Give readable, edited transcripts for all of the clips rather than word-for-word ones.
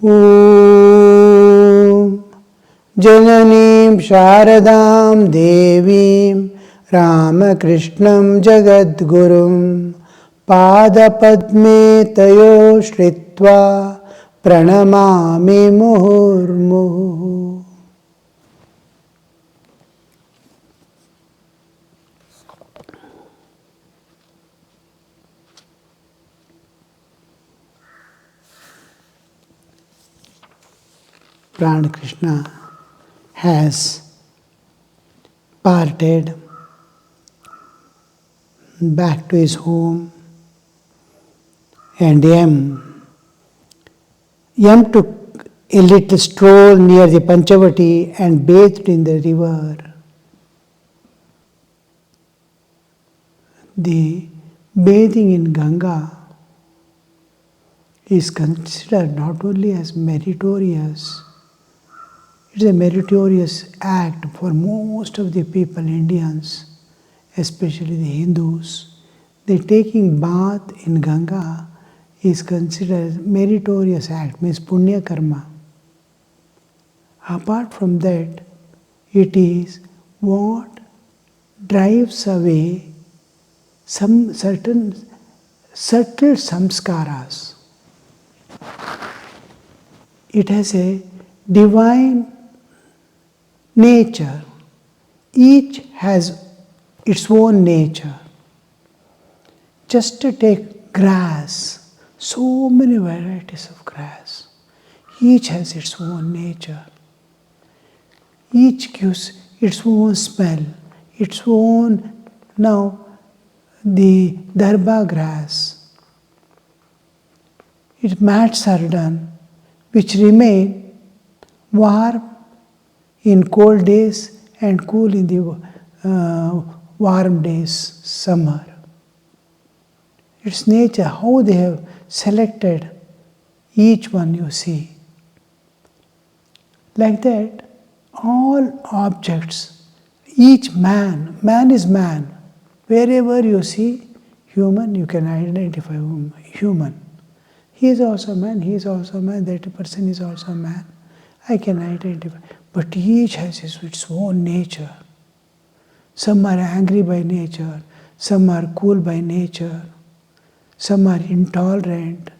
Om Jananim Sharadam Devim Ramakrishnam Jagadgurum Padapadme Tayo Shritva Pranamami Muhurmuhu. Prana Krishna has parted back to his home, and Yam took a little stroll near the Panchavati and bathed in the river. The bathing in Ganga is considered not only as meritorious, it is a meritorious act for most of the people, Indians, especially the Hindus. The taking bath in Ganga is considered meritorious act, means punya karma. Apart from that, it is what drives away some certain subtle samskaras. It has a divine nature. Each has its own nature. Just to take grass, so many varieties of grass. Each has its own nature. Each gives its own smell, its own. Now, the darba grass, its mats are done, which remain warm in cold days and cool in the warm days, summer. Its nature, how they have selected each one, you see. Like that, all objects, each man is man. Wherever you see human, you can identify human. He is also man, he is also man, that person is also man. I can identify. But each has its own nature. Some are angry by nature, some are cool by nature, some are intolerant,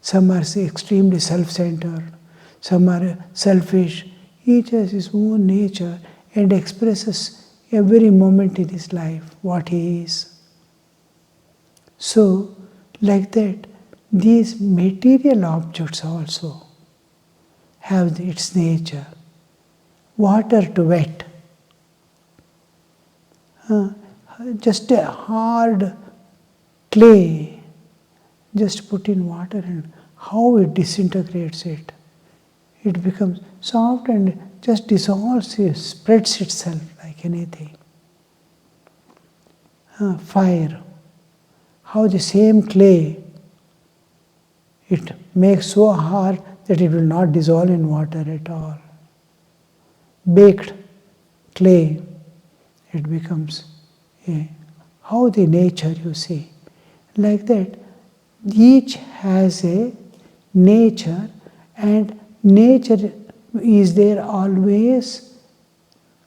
some are extremely self-centered, some are selfish. Each has his own nature and expresses every moment in his life what he is. So, like that, these material objects also have its nature. Water to wet. Just a hard clay, just put in water and how it disintegrates it. It becomes soft and just dissolves, spreads itself like anything. Fire. How the same clay, it makes so hard that it will not dissolve in water at all. Baked clay, it becomes how the nature, you see. Like that, each has a nature, and nature is there always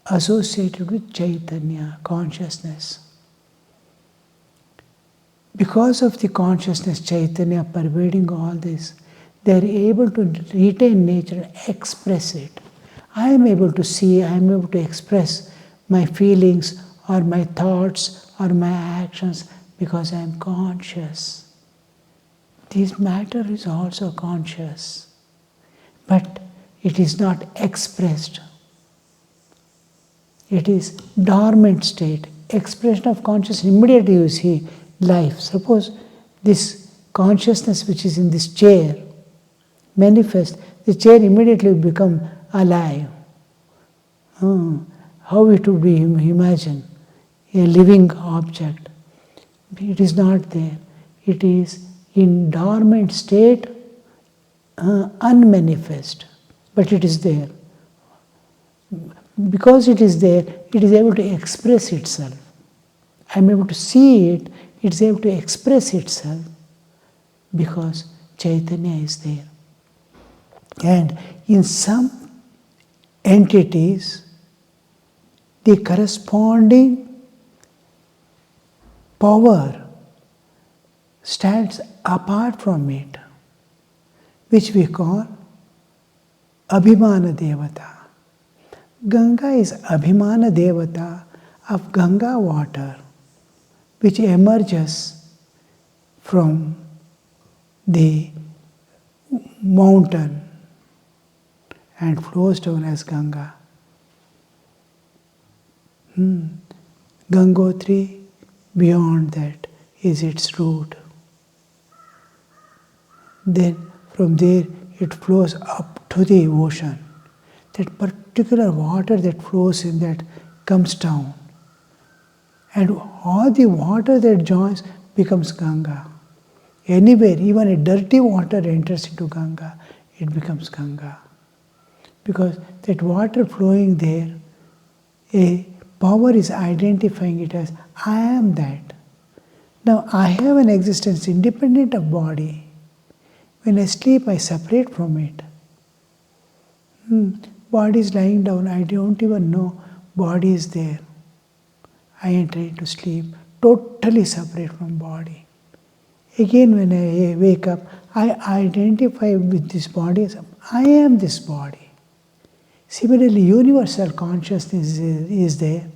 associated with Chaitanya, consciousness. Because of the consciousness, Chaitanya pervading all this, they are able to retain nature and express it. I am able to see, I am able to express my feelings or my thoughts or my actions because I am conscious. This matter is also conscious, but it is not expressed. It is dormant state. Expression of consciousness, immediately you see life. Suppose this consciousness which is in this chair manifests, the chair immediately will become alive. How it would be, imagine, a living object. It is not there. It is in dormant state, unmanifest, but it is there. Because it is there, it is able to express itself. I am able to see it, it is able to express itself because Chaitanya is there. And in some entities, the corresponding power stands apart from it, which we call Abhimana Devata. Ganga is Abhimana Devata of Ganga water, which emerges from the mountain and flows down as Ganga. Gangotri, beyond that, is its root. Then from there it flows up to the ocean. That particular water that flows in that comes down. And all the water that joins becomes Ganga. Anywhere, even a dirty water enters into Ganga, it becomes Ganga. Because that water flowing there, a power is identifying it as, I am that. Now I have an existence independent of body. When I sleep, I separate from it. Body is lying down, I don't even know body is there. I enter into sleep, totally separate from body. Again, when I wake up, I identify with this body as, I am this body. Similarly, universal consciousness is there,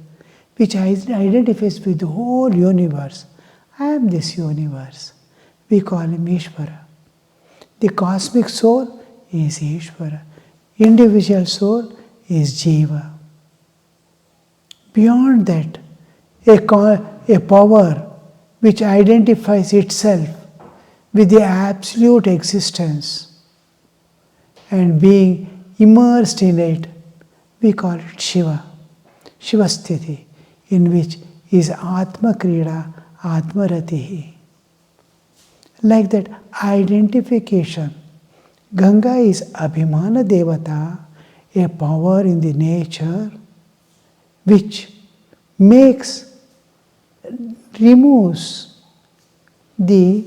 which identifies with the whole universe. I am this universe. We call him Ishvara. The cosmic soul is Ishvara. Individual soul is Jiva. Beyond that, a power which identifies itself with the absolute existence and being immersed in it, we call it Shiva, Shivasthiti, in which is Atma Krida, Atma Ratihi. Like that identification, Ganga is Abhimana Devata, a power in the nature which removes the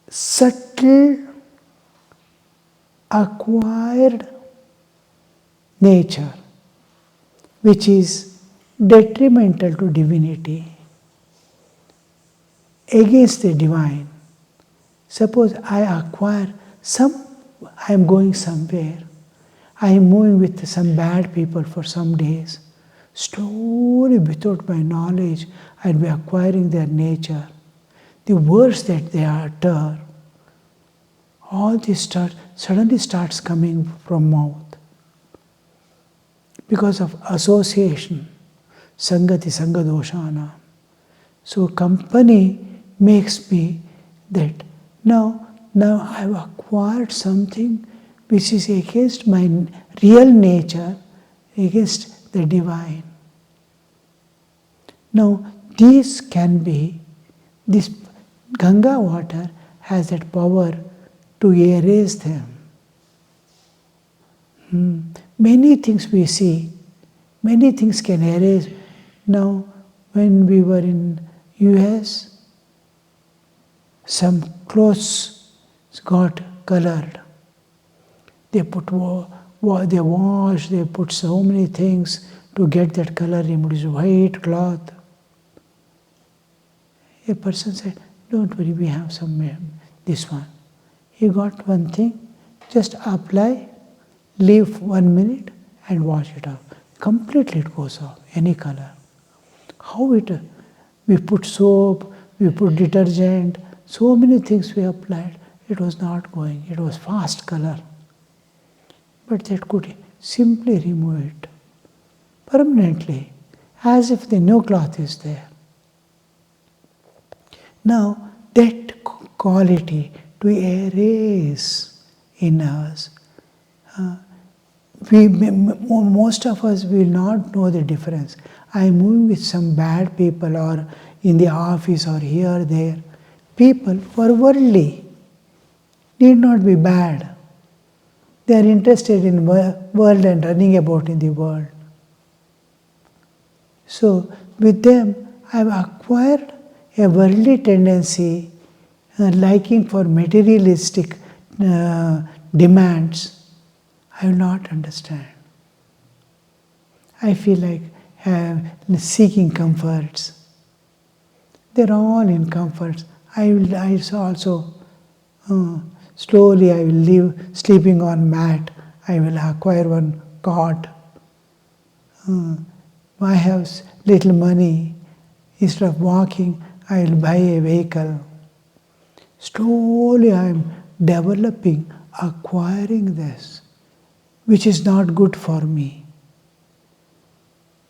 subtle acquired nature which is detrimental to divinity against the divine. Suppose I am going somewhere, I am moving with some bad people for some days. Slowly, without my knowledge, I'll be acquiring their nature. The words that they utter, all this suddenly starts coming from mouth. Because of association, Sangati Sangadoshana. So company makes me that now I have acquired something which is against my real nature, against the divine. Now this Ganga water has that power to erase them. Many things we see, many things can erase. Now when we were in US, some clothes got colored. They wash, they put so many things to get that color removed. It's white cloth. A person said, don't worry, we have this one. He got one thing, just apply, leave 1 minute and wash it off. Completely it goes off, any color. We put soap, we put detergent, so many things we applied. It was not going, it was fast color. But that could simply remove it permanently, as if the new cloth is there. Now, that quality to erase in us, most of us will not know the difference. I am moving with some bad people or in the office or here, there. People for worldly need not be bad. They are interested in world and running about in the world. So with them, I have acquired a worldly tendency, liking for materialistic demands, I will not understand. I feel like seeking comforts. They're all in comforts. I also slowly I will live sleeping on mat. I will acquire one cot. I have little money. Instead of walking, I will buy a vehicle. Slowly I am developing, acquiring this, which is not good for me.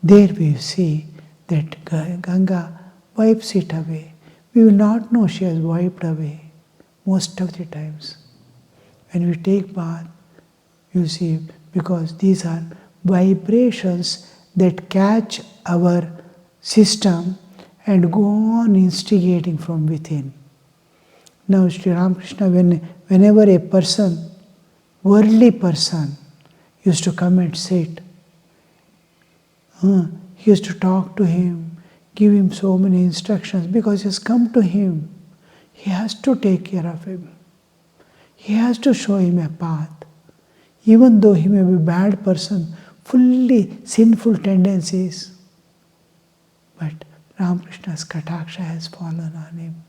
There we see that Ganga wipes it away. We will not know she has wiped away most of the times. When we take bath, you see, because these are vibrations that catch our system and go on instigating from within. Now Sri Ramakrishna, whenever a person, worldly person, used to come and sit, he used to talk to him, give him so many instructions, because he has come to him. He has to take care of him. He has to show him a path. Even though he may be a bad person, fully sinful tendencies, but Ramakrishna's Kataksha has fallen on him.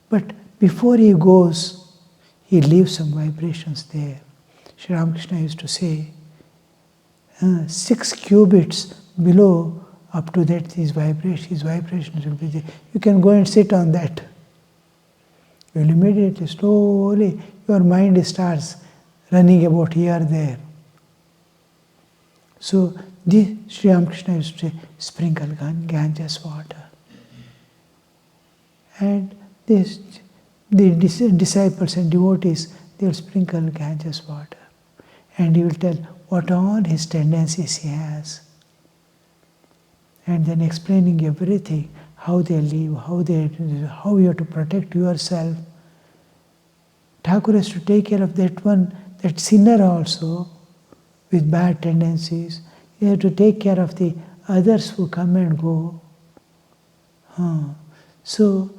But before he goes, he leaves some vibrations there. Sri Ramakrishna used to say, 6 cubits below, up to that, his vibrations will be there. You can go and sit on that. You will immediately, slowly, your mind starts running about here, there. So, this Sri Ramakrishna used to say, sprinkle Ganges water. And the disciples and devotees, they will sprinkle Ganges water. And he will tell what all his tendencies he has. And then explaining everything, how they live, how you have to protect yourself. Thakur has to take care of that one, that sinner also, with bad tendencies. You have to take care of the others who come and go. So,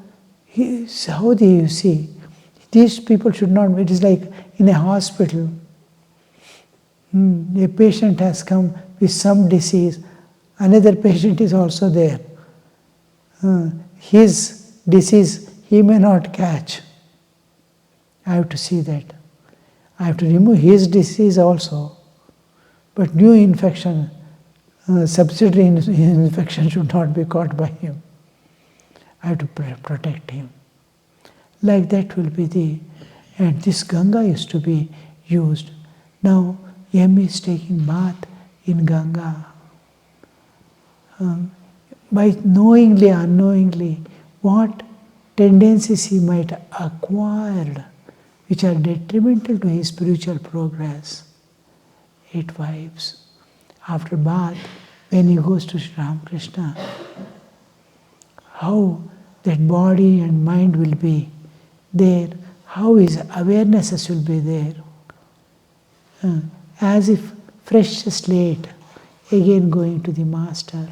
how do you see? These people should not, it is like in a hospital. A patient has come with some disease, another patient is also there. His disease he may not catch. I have to see that. I have to remove his disease also. But new infection, subsidiary infection should not be caught by him. I have to protect him. Like that will be and this Ganga used to be used. Now, M is taking bath in Ganga. By knowingly, unknowingly, what tendencies he might acquire, which are detrimental to his spiritual progress, it wipes. After bath, when he goes to Sri Ramakrishna, how that body and mind will be there, how his awarenesses will be there, as if fresh slate, again going to the Master.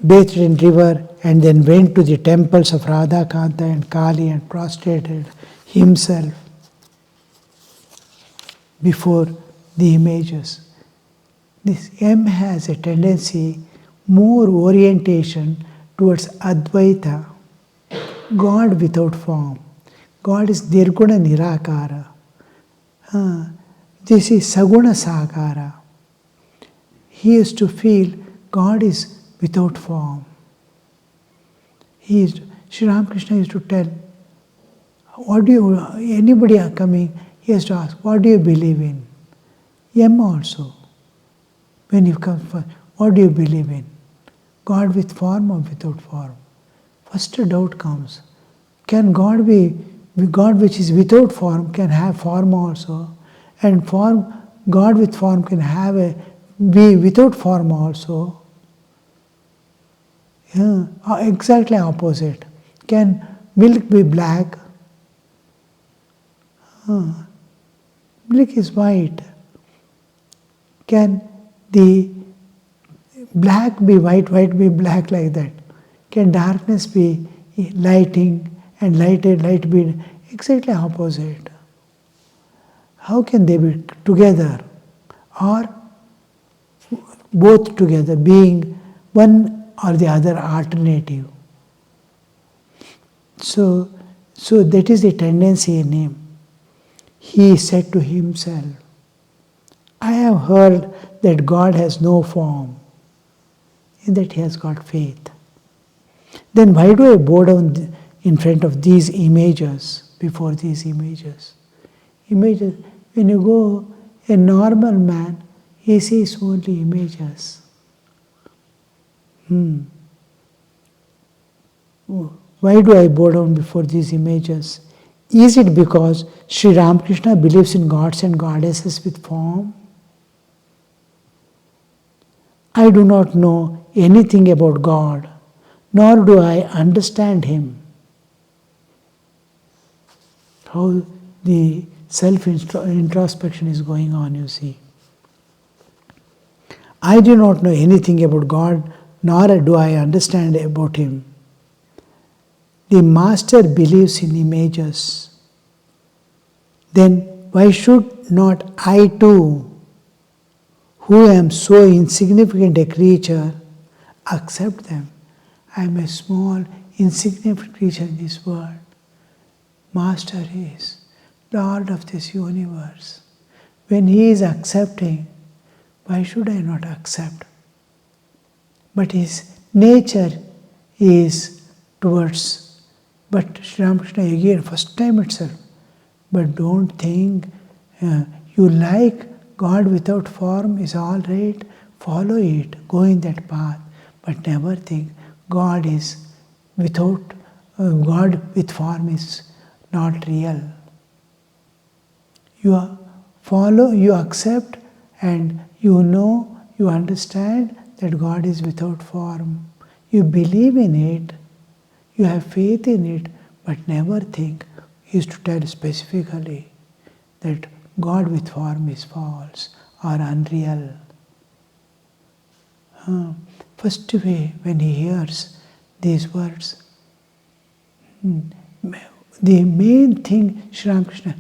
Bathed in river and then went to the temples of Radha Kanta and Kali and prostrated himself before the images. This M has a tendency, more orientation towards Advaita, God without form. God is Nirguna Nirakara. This is Saguna Sakara. He used to feel God is without form. Sri Ramakrishna used to tell, anybody are coming, he has to ask, what do you believe in? M also. When you come for, what do you believe in? God with form or without form? First a doubt comes. Can God be, God which is without form can have form also, and God with form can be without form also? Exactly opposite. Can milk be black? Milk is white. Can the black be white, white be black like that? Can darkness be lighting and light be exactly opposite? How can they be together or both together, being one or the other alternative? So that is the tendency in him. He said to himself, I have heard that God has no form. In that he has got faith. Then why do I bow down in front of these images, before these images? Images, when you go, a normal man, he sees only images. Why do I bow down before these images? Is it because Sri Ramakrishna believes in gods and goddesses with form? I do not know anything about God, nor do I understand Him. How the self-introspection is going on, you see. I do not know anything about God, nor do I understand about Him. The Master believes in images. Then why should not I too, who am so insignificant a creature, accept them? I am a small, insignificant creature in this world. Master is Lord of this universe. When He is accepting, why should I not accept? But His nature is towards, but Sri Ramakrishna again, first time itself, but don't think you like God without form is all right, follow it, go in that path, but never think God is without, God with form is not real. You follow, you accept, and you know, you understand that God is without form. You believe in it, you have faith in it, but never think is to tell specifically that God with form is false or unreal. First way, when he hears these words, the main thing, Sri Ramakrishna,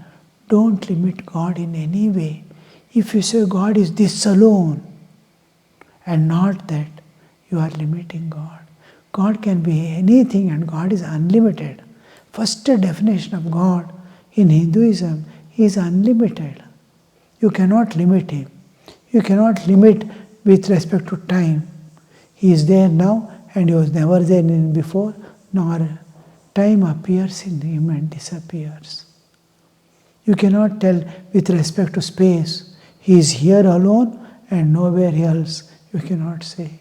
don't limit God in any way. If you say God is this alone and not that, you are limiting God. God can be anything and God is unlimited. First definition of God in Hinduism, He is unlimited. You cannot limit Him. You cannot limit with respect to time. He is there now and He was never there before, nor time appears in Him and disappears. You cannot tell with respect to space, He is here alone and nowhere else. You cannot say.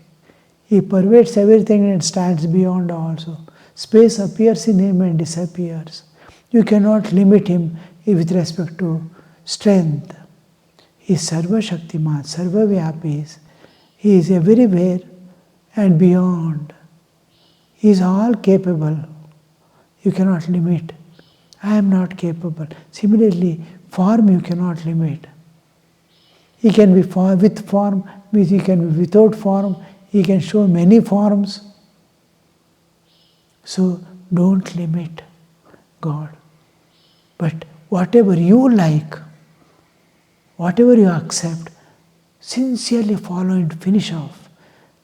He pervades everything and stands beyond also. Space appears in Him and disappears. You cannot limit Him with respect to strength. He is Sarva Shaktiman, Sarva Vyapis. He is everywhere and beyond. He is all capable. You cannot limit. I am not capable. Similarly, form you cannot limit. He can be with form, He can be without form, He can show many forms. So don't limit God. But whatever you like, whatever you accept, sincerely follow and finish off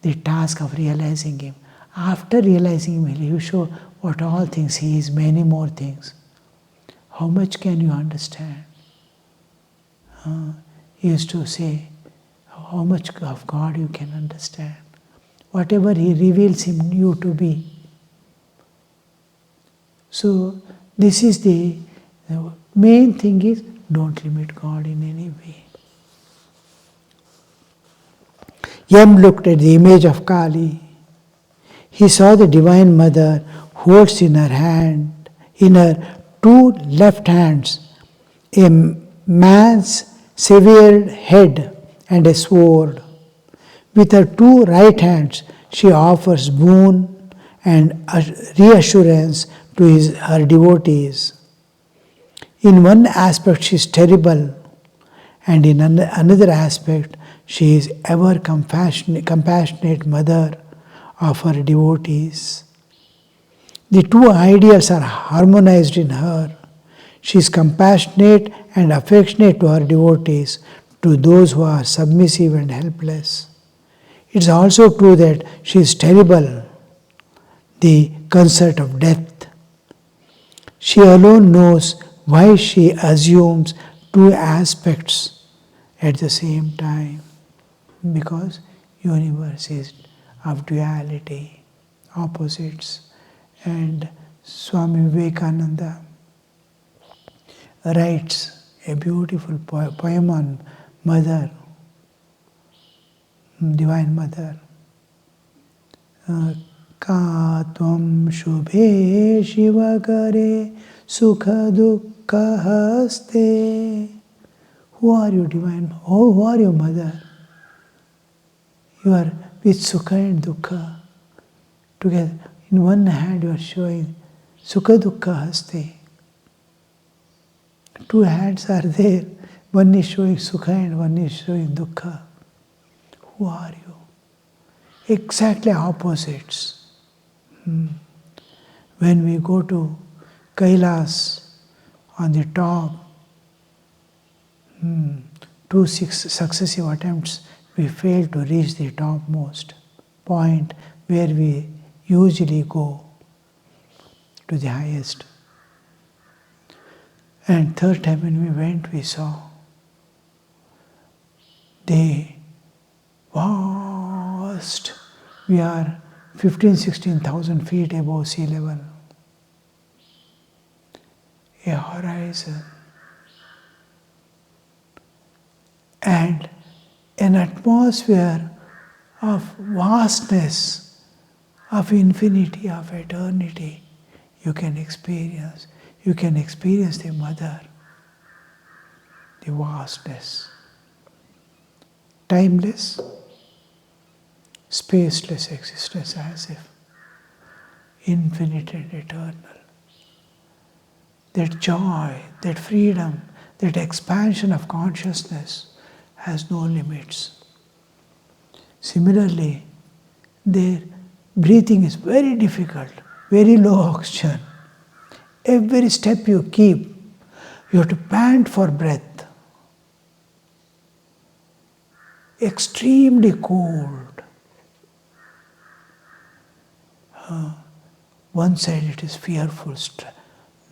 the task of realizing Him. After realizing Him, He will show what all things He is, many more things. How much can you understand? He used to say, how much of God you can understand. Whatever He reveals Him you to be. So this is the main thing is, don't limit God in any way. Yam looked at the image of Kali. He saw the Divine Mother holds in her two left hands, a man's severed head and a sword. With her two right hands, she offers boon and reassurance to her devotees. In one aspect, she is terrible, and in another aspect, she is ever compassionate mother of her devotees. The two ideals are harmonized in her. She is compassionate and affectionate to her devotees, to those who are submissive and helpless. It is also true that she is terrible, the concert of death. She alone knows why she assumes two aspects at the same time, because universe is of duality, opposites. And Swami Vivekananda writes a beautiful poem on Mother, Divine Mother. Ka tvam shubhe shivakare sukha dukkha haste. Who are you, Divine? Oh, who are you, Mother? You are with sukha and dukkha together. In one hand you are showing sukha dukkha haste. Two hands are there. One is showing sukha and one is showing dukkha. Who are you? Exactly opposites. When we go to Kailas on the top, 2 successive attempts, we fail to reach the topmost point where we usually go to the highest. And third time when we went, we saw the vast, we are 15,000-16,000 feet above sea level. A horizon and an atmosphere of vastness, of infinity, of eternity you can experience. You can experience the Mother, the vastness. Timeless, spaceless existence as if infinite and eternal. That joy, that freedom, that expansion of consciousness has no limits. Similarly, their breathing is very difficult, very low oxygen. Every step you keep, you have to pant for breath. Extremely cold. One side it is fearful,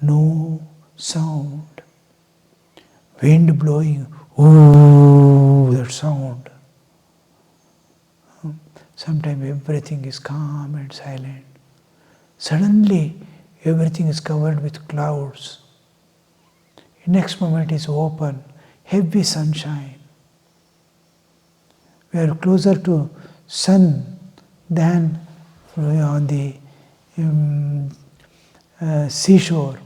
no sound. Wind blowing, ooh, that sound. Sometimes everything is calm and silent. Suddenly, everything is covered with clouds. Next moment is open, heavy sunshine. We are closer to sun than on the seashore.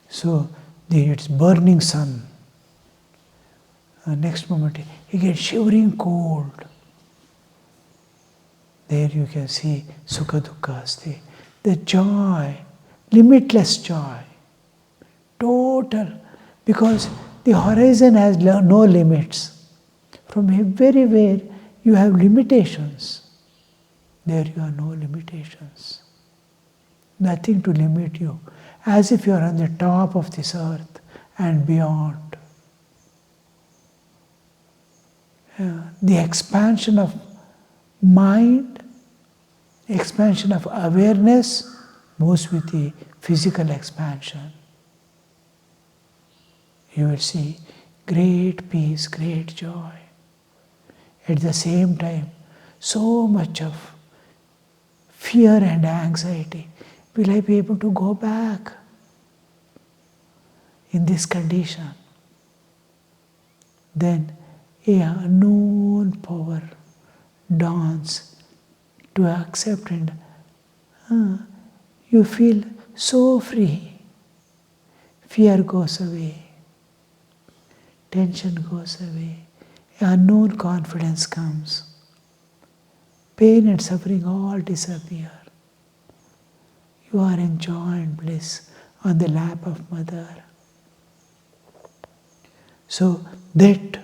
So it's burning sun. Next moment you get shivering cold. There you can see sukha dukkha asti. The joy, limitless joy, total, because the horizon has no limits. From everywhere you have limitations. There you have no limitations. Nothing to limit you. As if you are on the top of this earth and beyond. The expansion of mind, expansion of awareness moves with the physical expansion. You will see great peace, great joy. At the same time, so much of fear and anxiety. Will I be able to go back in this condition? Then a unknown power dawns to accept, and you feel so free. Fear goes away, tension goes away, unknown confidence comes. Pain and suffering all disappear. You are in joy and bliss on the lap of Mother. So that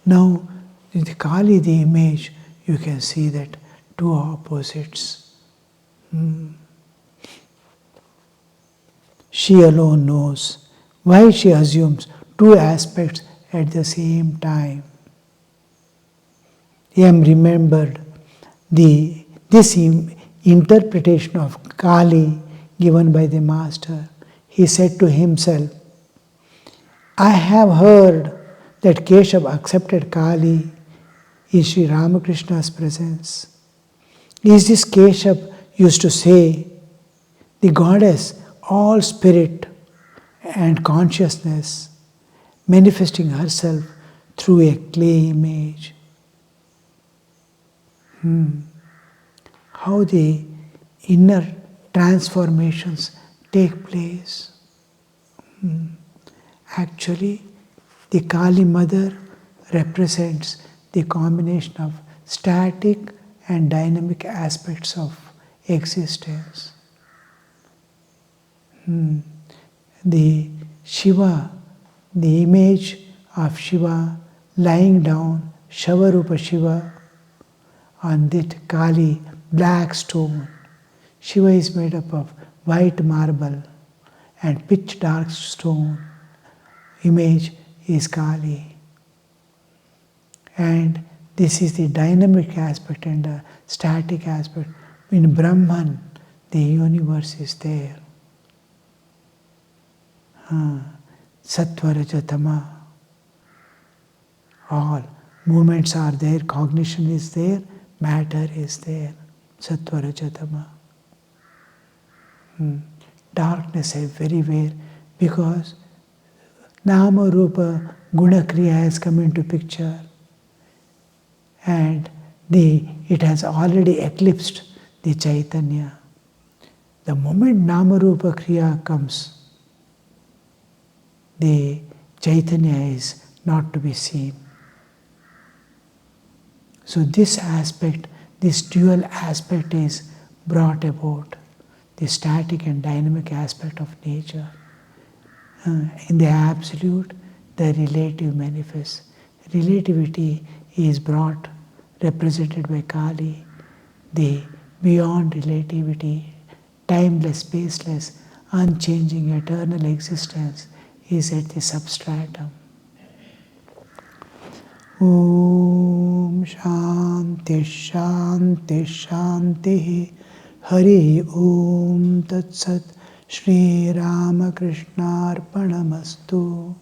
now in the Kali, the image, you can see that two opposites. She alone knows why she assumes two aspects at the same time. M remembered this interpretation of Kali given by the Master. He said to himself, I have heard that Keshav accepted Kali in Sri Ramakrishna's presence. Is this Keshav used to say, the goddess, all spirit and consciousness, manifesting herself through a clay image? How the inner transformations take place. Actually, the Kali Mother represents the combination of static and dynamic aspects of existence. The Shiva, the image of Shiva lying down, Shavarupa Shiva, on that Kali black stone. Shiva is made up of white marble and pitch dark stone. Image is Kali. And this is the dynamic aspect and the static aspect. In Brahman, the universe is there. Sattva, Raja, Tama. All movements are there, cognition is there, matter is there. Sattva, Raja, Tama. Darkness everywhere because Nama, Rupa, Guna, Kriya has come into picture and it has already eclipsed the Chaitanya. The moment Nama, Rupa, Kriya comes, the Chaitanya is not to be seen. So this aspect, this dual aspect is brought about, the static and dynamic aspect of nature. In the absolute, the relative manifests. Relativity is brought, represented by Kali. The beyond relativity, timeless, spaceless, unchanging, eternal existence is at the substratum. Om Shanti Shanti Shanti Hari Om Tat Sat Shri Ramakrishna Arpanamastu.